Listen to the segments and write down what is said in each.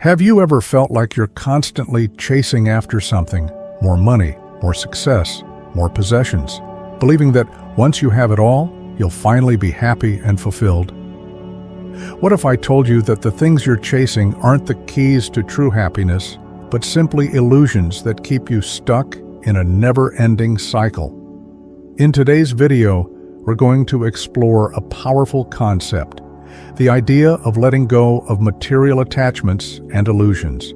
Have you ever felt like you're constantly chasing after something, more money, more success, more possessions, believing that once you have it all, you'll finally be happy and fulfilled? What if I told you that the things you're chasing aren't the keys to true happiness, but simply illusions that keep you stuck in a never-ending cycle? In today's video, we're going to explore a powerful concept, the idea of letting go of material attachments and illusions.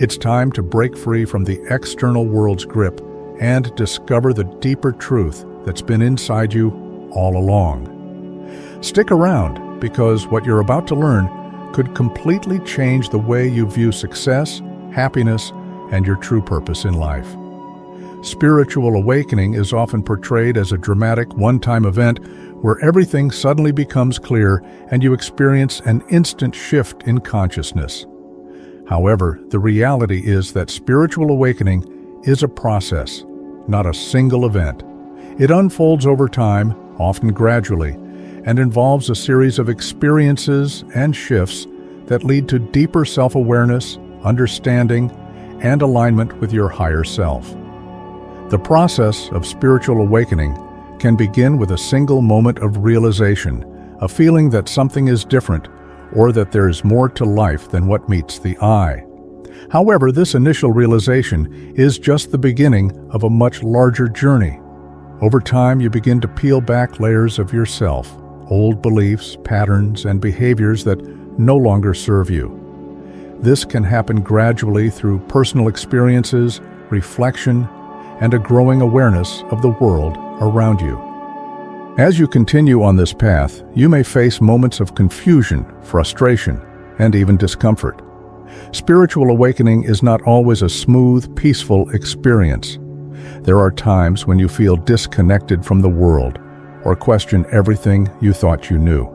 It's time to break free from the external world's grip and discover the deeper truth that's been inside you all along. Stick around, because what you're about to learn could completely change the way you view success, happiness, and your true purpose in life. Spiritual awakening is often portrayed as a dramatic, one-time event where everything suddenly becomes clear and you experience an instant shift in consciousness. However, the reality is that spiritual awakening is a process, not a single event. It unfolds over time, often gradually, and involves a series of experiences and shifts that lead to deeper self-awareness, understanding, and alignment with your higher self. The process of spiritual awakening can begin with a single moment of realization, a feeling that something is different or that there is more to life than what meets the eye. However, this initial realization is just the beginning of a much larger journey. Over time, you begin to peel back layers of yourself, old beliefs, patterns, and behaviors that no longer serve you. This can happen gradually through personal experiences, reflection, and a growing awareness of the world around you. As you continue on this path, you may face moments of confusion, frustration, and even discomfort. Spiritual awakening is not always a smooth, peaceful experience. There are times when you feel disconnected from the world or question everything you thought you knew.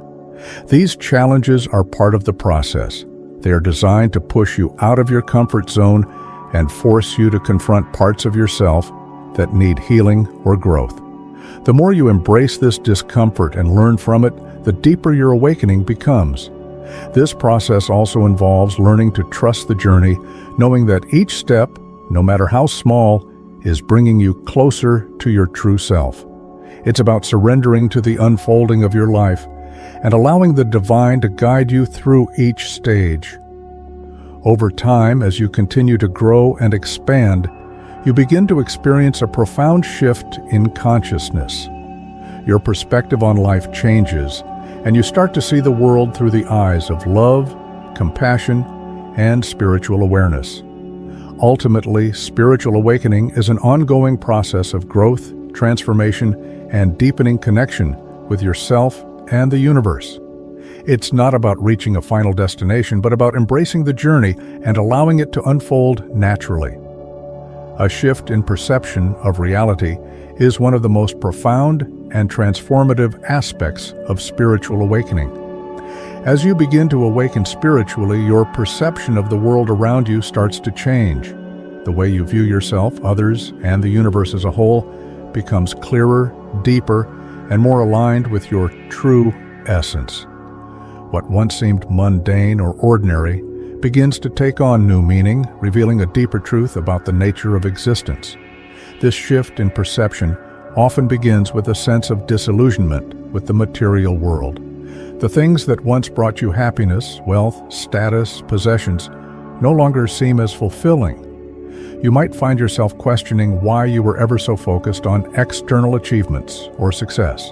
These challenges are part of the process. They are designed to push you out of your comfort zone and force you to confront parts of yourself that need healing or growth. The more you embrace this discomfort and learn from it, the deeper your awakening becomes. This process also involves learning to trust the journey, knowing that each step, no matter how small, is bringing you closer to your true self. It's about surrendering to the unfolding of your life and allowing the divine to guide you through each stage. Over time, as you continue to grow and expand, you begin to experience a profound shift in consciousness. Your perspective on life changes, and you start to see the world through the eyes of love, compassion, and spiritual awareness. Ultimately, spiritual awakening is an ongoing process of growth, transformation, and deepening connection with yourself and the universe. It's not about reaching a final destination, but about embracing the journey and allowing it to unfold naturally. A shift in perception of reality is one of the most profound and transformative aspects of spiritual awakening. As you begin to awaken spiritually, your perception of the world around you starts to change. The way you view yourself, others, and the universe as a whole becomes clearer, deeper, and more aligned with your true essence. What once seemed mundane or ordinary begins to take on new meaning, revealing a deeper truth about the nature of existence. This shift in perception often begins with a sense of disillusionment with the material world. The things that once brought you happiness, wealth, status, possessions, no longer seem as fulfilling. You might find yourself questioning why you were ever so focused on external achievements or success.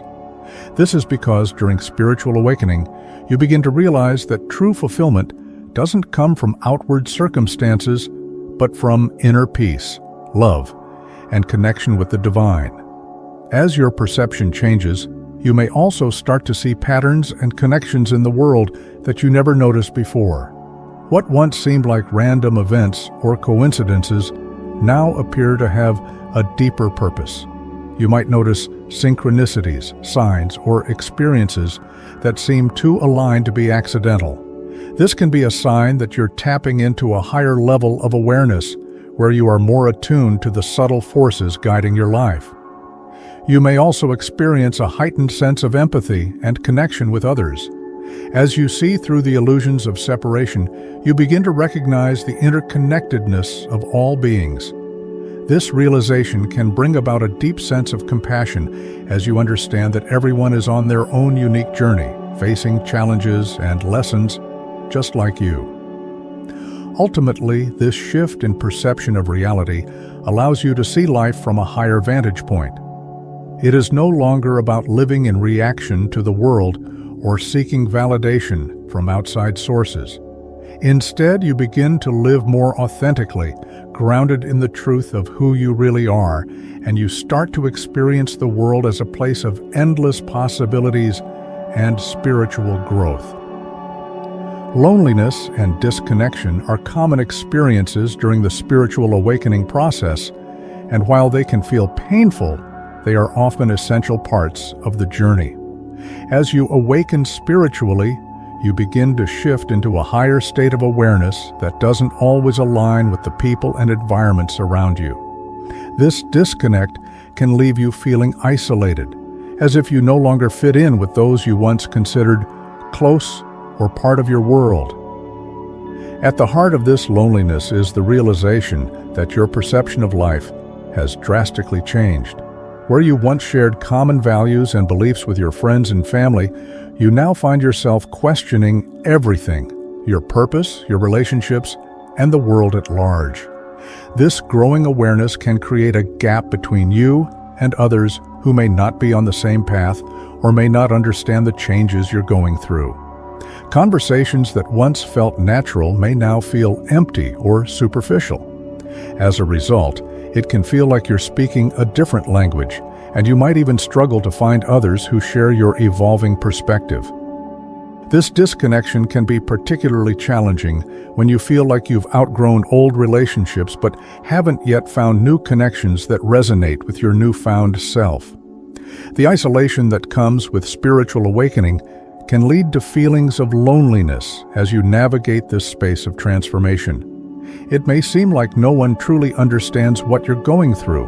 This is because during spiritual awakening, you begin to realize that true fulfillment doesn't come from outward circumstances, but from inner peace, love, and connection with the divine. As your perception changes, you may also start to see patterns and connections in the world that you never noticed before. What once seemed like random events or coincidences now appear to have a deeper purpose. You might notice synchronicities, signs, or experiences that seem too aligned to be accidental. This can be a sign that you're tapping into a higher level of awareness, where you are more attuned to the subtle forces guiding your life. You may also experience a heightened sense of empathy and connection with others. As you see through the illusions of separation, you begin to recognize the interconnectedness of all beings. This realization can bring about a deep sense of compassion as you understand that everyone is on their own unique journey, facing challenges and lessons just like you. Ultimately, this shift in perception of reality allows you to see life from a higher vantage point. It is no longer about living in reaction to the world or seeking validation from outside sources. Instead, you begin to live more authentically, grounded in the truth of who you really are, and you start to experience the world as a place of endless possibilities and spiritual growth. Loneliness and disconnection are common experiences during the spiritual awakening process, and while they can feel painful, they are often essential parts of the journey. As you awaken spiritually, you begin to shift into a higher state of awareness that doesn't always align with the people and environments around you. This disconnect can leave you feeling isolated, as if you no longer fit in with those you once considered close or part of your world. At the heart of this loneliness is the realization that your perception of life has drastically changed. Where you once shared common values and beliefs with your friends and family, you now find yourself questioning everything: your purpose, your relationships, and the world at large. This growing awareness can create a gap between you and others who may not be on the same path or may not understand the changes you're going through. Conversations that once felt natural may now feel empty or superficial. As a result, it can feel like you're speaking a different language, and you might even struggle to find others who share your evolving perspective. This disconnection can be particularly challenging when you feel like you've outgrown old relationships but haven't yet found new connections that resonate with your newfound self. The isolation that comes with spiritual awakening can lead to feelings of loneliness as you navigate this space of transformation. It may seem like no one truly understands what you're going through,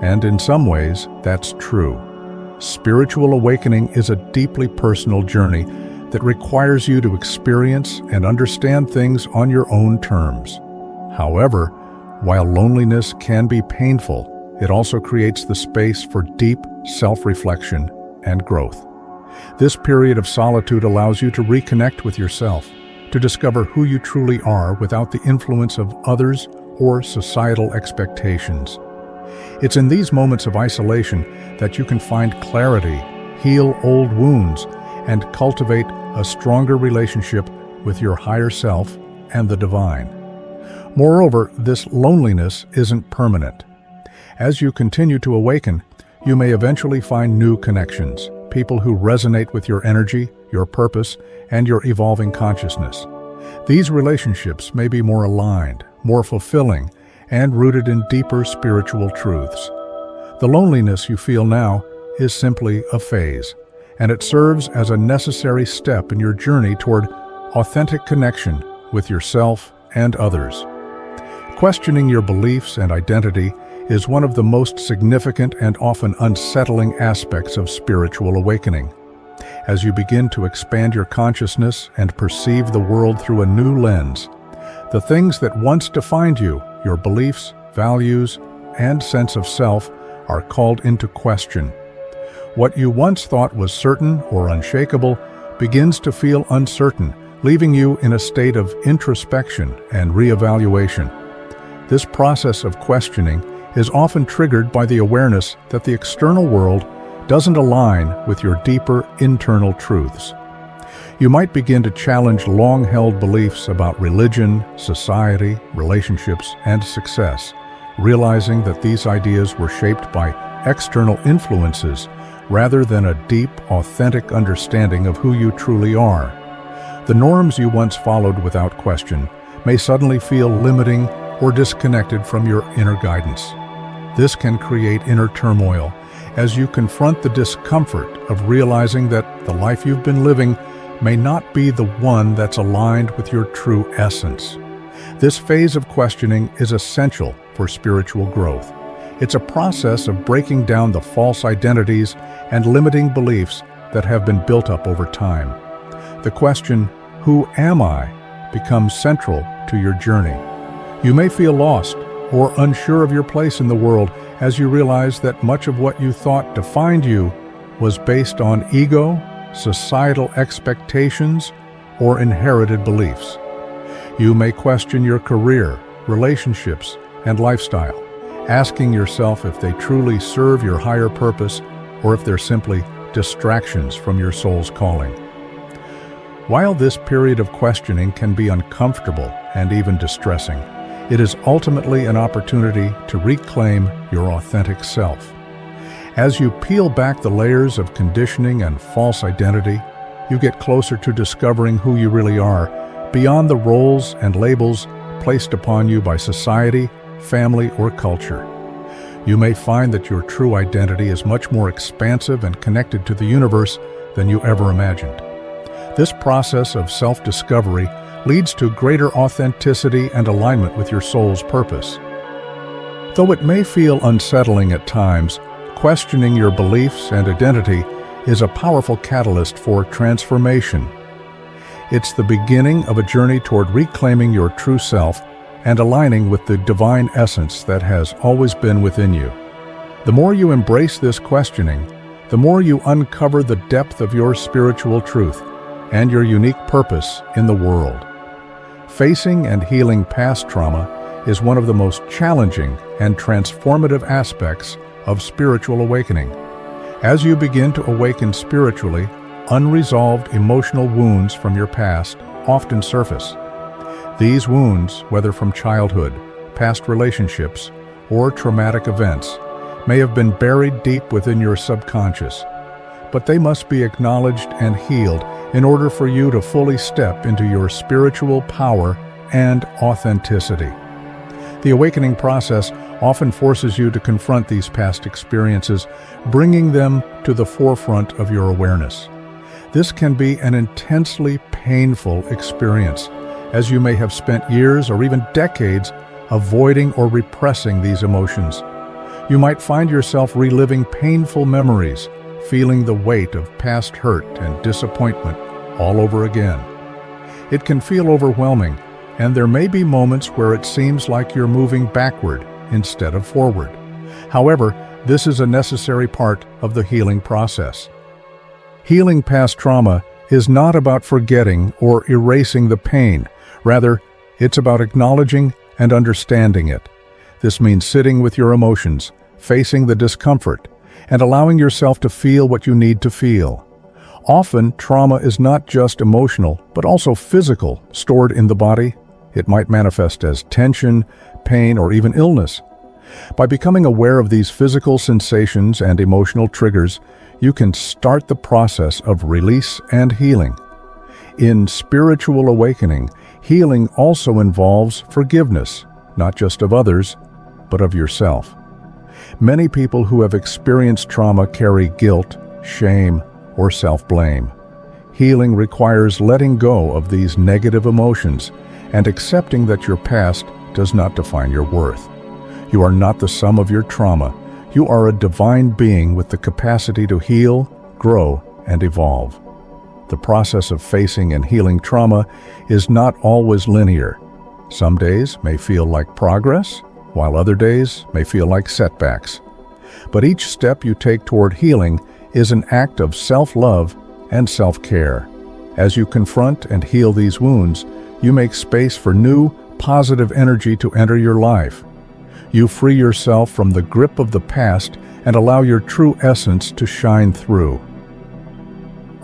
and in some ways, that's true. Spiritual awakening is a deeply personal journey that requires you to experience and understand things on your own terms. However, while loneliness can be painful, it also creates the space for deep self-reflection and growth. This period of solitude allows you to reconnect with yourself, to discover who you truly are without the influence of others or societal expectations. It's in these moments of isolation that you can find clarity, heal old wounds, and cultivate a stronger relationship with your higher self and the divine. Moreover, this loneliness isn't permanent. As you continue to awaken, you may eventually find new connections, people who resonate with your energy, your purpose, and your evolving consciousness. These relationships may be more aligned, more fulfilling, and rooted in deeper spiritual truths. The loneliness you feel now is simply a phase, and it serves as a necessary step in your journey toward authentic connection with yourself and others. Questioning your beliefs and identity is one of the most significant and often unsettling aspects of spiritual awakening. As you begin to expand your consciousness and perceive the world through a new lens, the things that once defined you, your beliefs, values, and sense of self, are called into question. What you once thought was certain or unshakable begins to feel uncertain, leaving you in a state of introspection and reevaluation. This process of questioning is often triggered by the awareness that the external world doesn't align with your deeper internal truths. You might begin to challenge long-held beliefs about religion, society, relationships, and success, realizing that these ideas were shaped by external influences rather than a deep, authentic understanding of who you truly are. The norms you once followed without question may suddenly feel limiting or disconnected from your inner guidance. This can create inner turmoil as you confront the discomfort of realizing that the life you've been living may not be the one that's aligned with your true essence. This phase of questioning is essential for spiritual growth. It's a process of breaking down the false identities and limiting beliefs that have been built up over time. The question, "Who am I?" becomes central to your journey. You may feel lost or unsure of your place in the world as you realize that much of what you thought defined you was based on ego, societal expectations, or inherited beliefs. You may question your career, relationships, and lifestyle, asking yourself if they truly serve your higher purpose or if they're simply distractions from your soul's calling. While this period of questioning can be uncomfortable and even distressing, it is ultimately an opportunity to reclaim your authentic self. As you peel back the layers of conditioning and false identity, you get closer to discovering who you really are, beyond the roles and labels placed upon you by society, family, or culture. You may find that your true identity is much more expansive and connected to the universe than you ever imagined. This process of self-discovery leads to greater authenticity and alignment with your soul's purpose. Though it may feel unsettling at times, questioning your beliefs and identity is a powerful catalyst for transformation. It's the beginning of a journey toward reclaiming your true self and aligning with the divine essence that has always been within you. The more you embrace this questioning, the more you uncover the depth of your spiritual truth and your unique purpose in the world. Facing and healing past trauma is one of the most challenging and transformative aspects of spiritual awakening. As you begin to awaken spiritually, unresolved emotional wounds from your past often surface. These wounds, whether from childhood, past relationships, or traumatic events, may have been buried deep within your subconscious, but they must be acknowledged and healed in order for you to fully step into your spiritual power and authenticity. The awakening process often forces you to confront these past experiences, bringing them to the forefront of your awareness. This can be an intensely painful experience, as you may have spent years or even decades avoiding or repressing these emotions. You might find yourself reliving painful memories, feeling the weight of past hurt and disappointment all over again. It can feel overwhelming, and there may be moments where it seems like you're moving backward instead of forward. However, this is a necessary part of the healing process. Healing past trauma is not about forgetting or erasing the pain. Rather, it's about acknowledging and understanding it. This means sitting with your emotions, facing the discomfort, and allowing yourself to feel what you need to feel. Often, trauma is not just emotional, but also physical, stored in the body. It might manifest as tension, pain, or even illness. By becoming aware of these physical sensations and emotional triggers, you can start the process of release and healing. In spiritual awakening, healing also involves forgiveness, not just of others, but of yourself. Many people who have experienced trauma carry guilt, shame, or self-blame. Healing requires letting go of these negative emotions and accepting that your past does not define your worth. You are not the sum of your trauma. You are a divine being with the capacity to heal, grow, and evolve. The process of facing and healing trauma is not always linear. Some days may feel like progress, while other days may feel like setbacks. But each step you take toward healing is an act of self-love and self-care. As you confront and heal these wounds, you make space for new, positive energy to enter your life. You free yourself from the grip of the past and allow your true essence to shine through.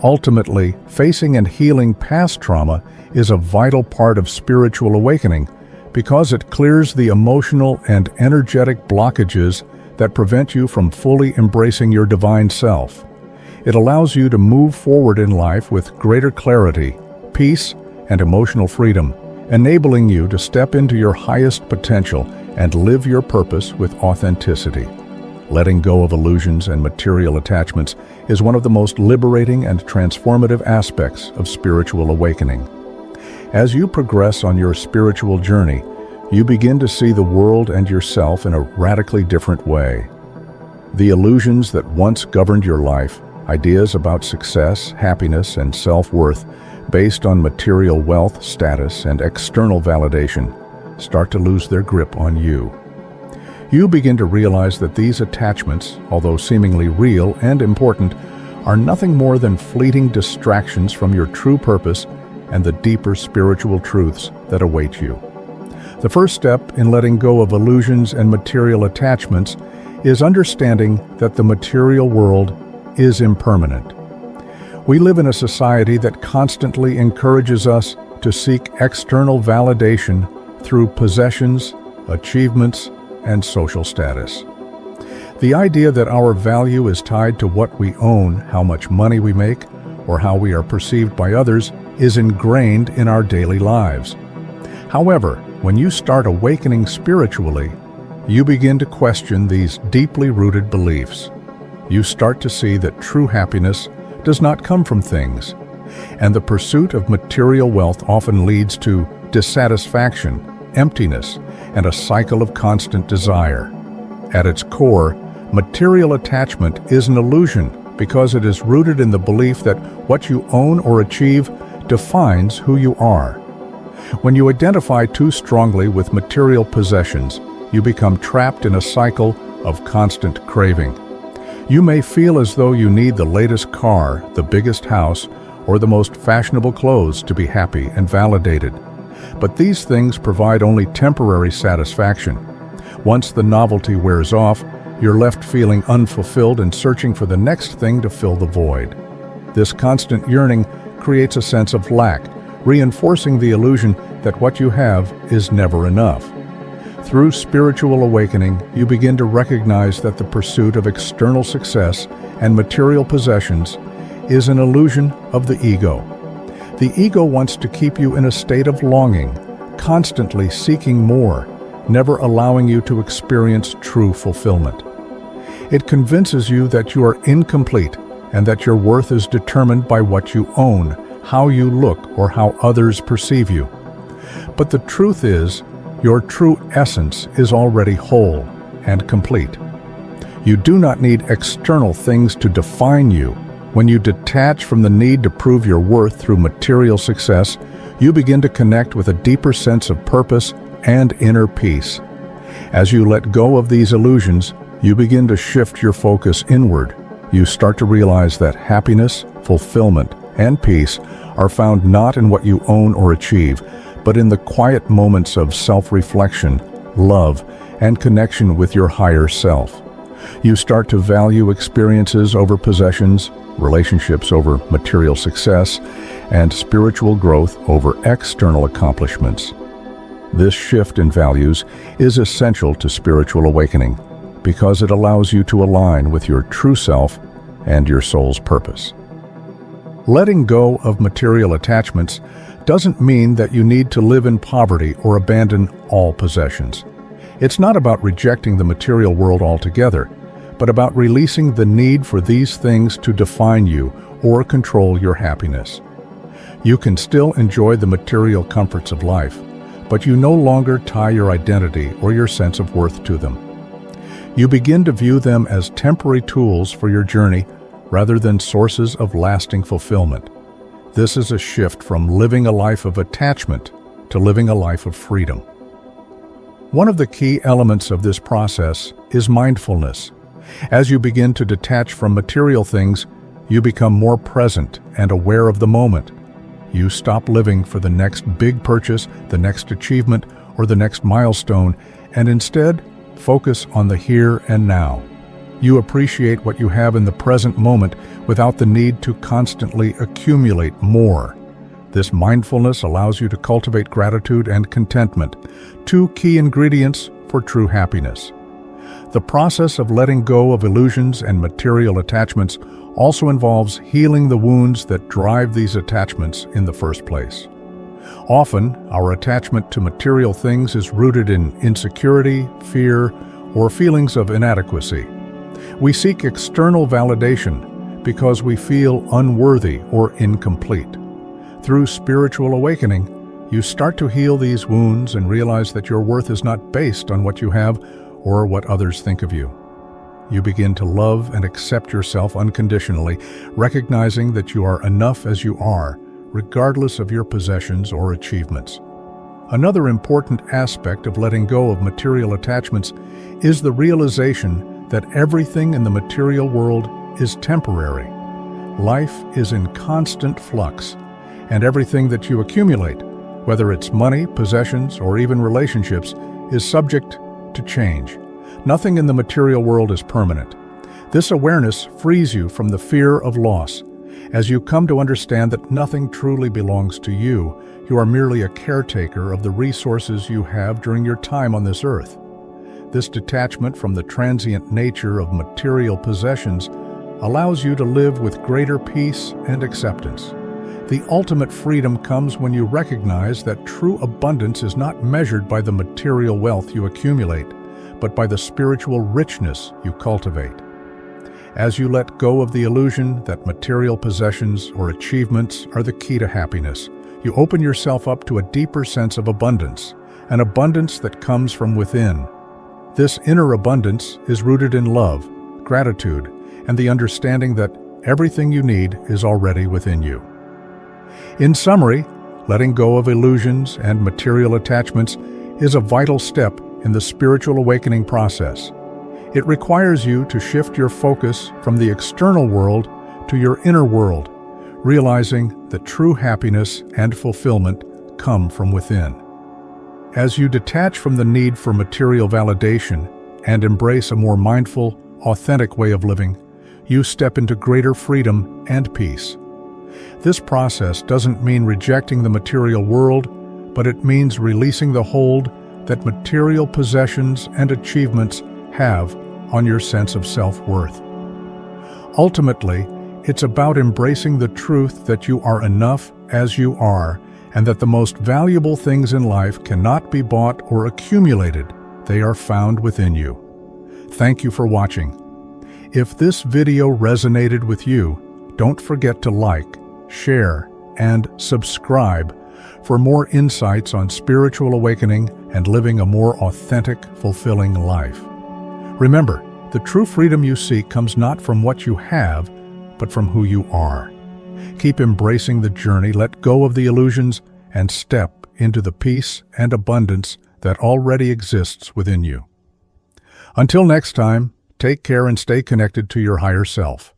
Ultimately, facing and healing past trauma is a vital part of spiritual awakening because it clears the emotional and energetic blockages that prevent you from fully embracing your divine self. It allows you to move forward in life with greater clarity, peace, and emotional freedom, enabling you to step into your highest potential and live your purpose with authenticity. Letting go of illusions and material attachments is one of the most liberating and transformative aspects of spiritual awakening. As you progress on your spiritual journey, you begin to see the world and yourself in a radically different way. The illusions that once governed your life, ideas about success, happiness, and self-worth, based on material wealth, status, and external validation, start to lose their grip on you. You begin to realize that these attachments, although seemingly real and important, are nothing more than fleeting distractions from your true purpose and the deeper spiritual truths that await you. The first step in letting go of illusions and material attachments is understanding that the material world is impermanent. We live in a society that constantly encourages us to seek external validation through possessions, achievements, and social status. The idea that our value is tied to what we own, how much money we make, or how we are perceived by others is ingrained in our daily lives. However, when you start awakening spiritually, you begin to question these deeply rooted beliefs. You start to see that true happiness does not come from things, and the pursuit of material wealth often leads to dissatisfaction, emptiness, and a cycle of constant desire. At its core, material attachment is an illusion because it is rooted in the belief that what you own or achieve defines who you are. When you identify too strongly with material possessions, you become trapped in a cycle of constant craving. You may feel as though you need the latest car, the biggest house, or the most fashionable clothes to be happy and validated. But these things provide only temporary satisfaction. Once the novelty wears off, you're left feeling unfulfilled and searching for the next thing to fill the void. This constant yearning creates a sense of lack, reinforcing the illusion that what you have is never enough. Through spiritual awakening, you begin to recognize that the pursuit of external success and material possessions is an illusion of the ego. The ego wants to keep you in a state of longing, constantly seeking more, never allowing you to experience true fulfillment. It convinces you that you are incomplete and that your worth is determined by what you own, how you look, or how others perceive you. But the truth is, your true essence is already whole and complete. You do not need external things to define you. When you detach from the need to prove your worth through material success, you begin to connect with a deeper sense of purpose and inner peace. As you let go of these illusions, you begin to shift your focus inward. You start to realize that happiness, fulfillment, and peace are found not in what you own or achieve, but in the quiet moments of self-reflection, love, and connection with your higher self. You start to value experiences over possessions, relationships over material success, and spiritual growth over external accomplishments. This shift in values is essential to spiritual awakening because it allows you to align with your true self and your soul's purpose. Letting go of material attachments doesn't mean that you need to live in poverty or abandon all possessions. It's not about rejecting the material world altogether, but about releasing the need for these things to define you or control your happiness. You can still enjoy the material comforts of life, but you no longer tie your identity or your sense of worth to them. You begin to view them as temporary tools for your journey rather than sources of lasting fulfillment. This is a shift from living a life of attachment to living a life of freedom. One of the key elements of this process is mindfulness. As you begin to detach from material things, you become more present and aware of the moment. You stop living for the next big purchase, the next achievement, or the next milestone, and instead focus on the here and now. You appreciate what you have in the present moment without the need to constantly accumulate more. This mindfulness allows you to cultivate gratitude and contentment, two key ingredients for true happiness. The process of letting go of illusions and material attachments also involves healing the wounds that drive these attachments in the first place. Often, our attachment to material things is rooted in insecurity, fear, or feelings of inadequacy. We seek external validation because we feel unworthy or incomplete. Through spiritual awakening, you start to heal these wounds and realize that your worth is not based on what you have or what others think of you. You begin to love and accept yourself unconditionally, recognizing that you are enough as you are, regardless of your possessions or achievements. Another important aspect of letting go of material attachments is the realization that everything in the material world is temporary. Life is in constant flux, and everything that you accumulate, whether it's money, possessions, or even relationships, is subject to change. Nothing in the material world is permanent. This awareness frees you from the fear of loss. As you come to understand that nothing truly belongs to you, you are merely a caretaker of the resources you have during your time on this earth. This detachment from the transient nature of material possessions allows you to live with greater peace and acceptance. The ultimate freedom comes when you recognize that true abundance is not measured by the material wealth you accumulate, but by the spiritual richness you cultivate. As you let go of the illusion that material possessions or achievements are the key to happiness, you open yourself up to a deeper sense of abundance, an abundance that comes from within. This inner abundance is rooted in love, gratitude, and the understanding that everything you need is already within you. In summary, letting go of illusions and material attachments is a vital step in the spiritual awakening process. It requires you to shift your focus from the external world to your inner world, realizing that true happiness and fulfillment come from within. As you detach from the need for material validation and embrace a more mindful, authentic way of living, you step into greater freedom and peace. This process doesn't mean rejecting the material world, but it means releasing the hold that material possessions and achievements have on your sense of self-worth. Ultimately, it's about embracing the truth that you are enough as you are, and that the most valuable things in life cannot be bought or accumulated. They are found within you. Thank you for watching. If this video resonated with you, don't forget to like, share, and subscribe for more insights on spiritual awakening and living a more authentic, fulfilling life. Remember, the true freedom you seek comes not from what you have, but from who you are. Keep embracing the journey, let go of the illusions, and step into the peace and abundance that already exists within you. Until next time, take care and stay connected to your higher self.